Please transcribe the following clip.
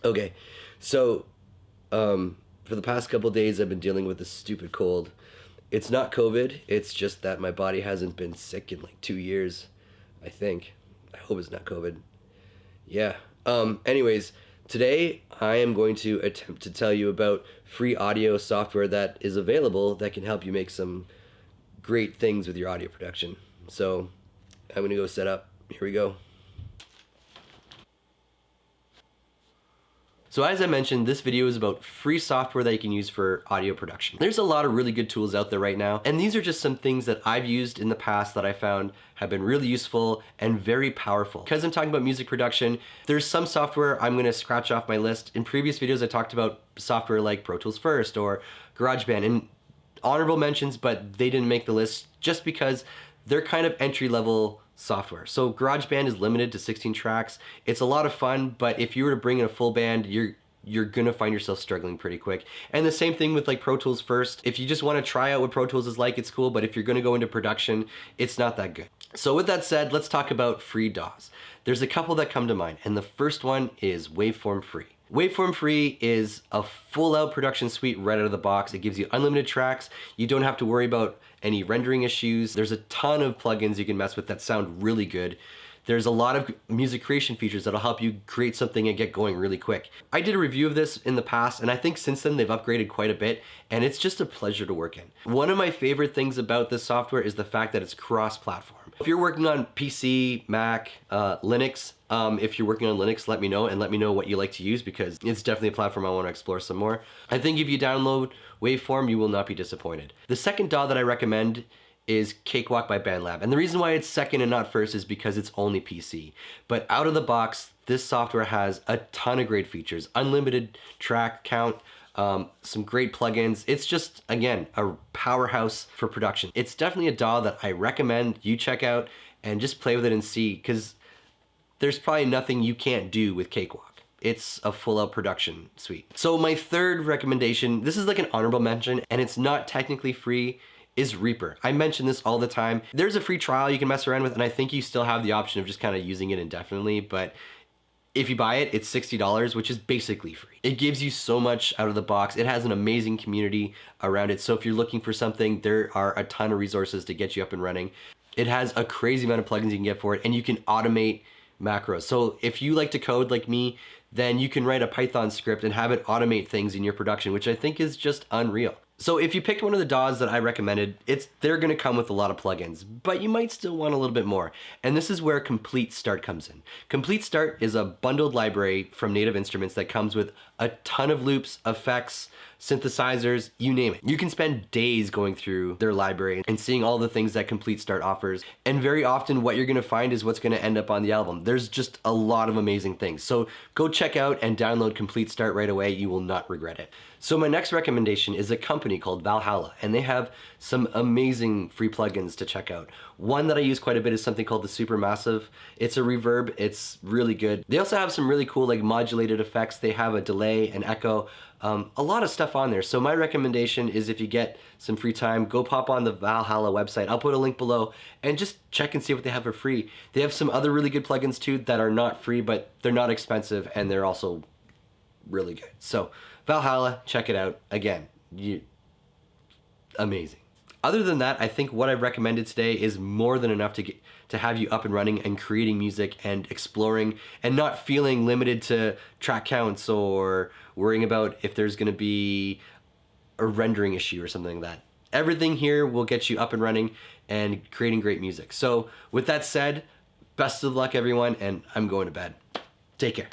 Okay, so for the past couple days I've been dealing with this stupid cold. It's not COVID, it's just that my body hasn't been sick in like 2 years, I think. I hope it's not COVID. Yeah. Anyways, today I am going to attempt to tell you about free audio software that is available that can help you make some great things with your audio production. So I'm gonna go set up. Here we go. So as I mentioned, this video is about free software that you can use for audio production. There's a lot of really good tools out there right now, and these are just some things that I've used in the past that I found have been really useful and very powerful. Because I'm talking about music production, there's some software I'm gonna scratch off my list. In previous videos, I talked about software like Pro Tools First or GarageBand, and honorable mentions, but they didn't make the list just because they're kind of entry-level software. So GarageBand is limited to 16 tracks. It's a lot of fun, but if you were to bring in a full band, you're gonna find yourself struggling pretty quick. And the same thing with like Pro Tools First. If you just wanna try out what Pro Tools is like, it's cool, but if you're gonna go into production, it's not that good. So with that said, let's talk about free DAWs. There's a couple that come to mind, and the first one is Waveform Free. Waveform Free is a full-out production suite right out of the box. It gives you unlimited tracks. You don't have to worry about any rendering issues. There's a ton of plugins you can mess with that sound really good. There's a lot of music creation features that'll help you create something and get going really quick. I did a review of this in the past, and I think since then they've upgraded quite a bit, and it's just a pleasure to work in. One of my favorite things about this software is the fact that it's cross-platform. If you're working on PC, Mac, Linux, if you're working on Linux, let me know, and let me know what you like to use, because it's definitely a platform I want to explore some more. I think if you download Waveform, you will not be disappointed. The second DAW that I recommend is Cakewalk by BandLab. And the reason why it's second and not first is because it's only PC. But out of the box, this software has a ton of great features. Unlimited track count, some great plugins. It's just, again, a powerhouse for production. It's definitely a DAW that I recommend you check out and just play with it and see, because there's probably nothing you can't do with Cakewalk. It's a full-out production suite. So my third recommendation, this is like an honorable mention, and it's not technically free, is Reaper. I mention this all the time. There's a free trial you can mess around with, and I think you still have the option of just kind of using it indefinitely, but if you buy it, it's $60, which is basically free. It gives you so much out of the box. It has an amazing community around it, so if you're looking for something, there are a ton of resources to get you up and running. It has a crazy amount of plugins you can get for it, and you can automate macros. So if you like to code like me, then you can write a Python script and have it automate things in your production, which I think is just unreal. So if you picked one of the DAWs that I recommended, they're gonna come with a lot of plugins, but you might still want a little bit more. And this is where Complete Start comes in. Complete Start is a bundled library from Native Instruments that comes with a ton of loops, effects, synthesizers, you name it. You can spend days going through their library and seeing all the things that Complete Start offers. And very often what you're gonna find is what's gonna end up on the album. There's just a lot of amazing things. So go check out and download Complete Start right away. You will not regret it. So my next recommendation is a company called Valhalla, and they have some amazing free plugins to check out. One that I use quite a bit is something called the Supermassive. It's a reverb, it's really good. They also have some really cool like modulated effects. They have a delay, an echo, a lot of stuff on there. So my recommendation is, if you get some free time, go pop on the Valhalla website. I'll put a link below and just check and see what they have for free. They have some other really good plugins too that are not free, but they're not expensive, and they're also really good. So Valhalla, check it out. Again, amazing. Other than that, I think what I've recommended today is more than enough to have you up and running and creating music and exploring and not feeling limited to track counts or worrying about if there's gonna be a rendering issue or something like that. Everything here will get you up and running and creating great music. So with that said, best of luck everyone, and I'm going to bed. Take care.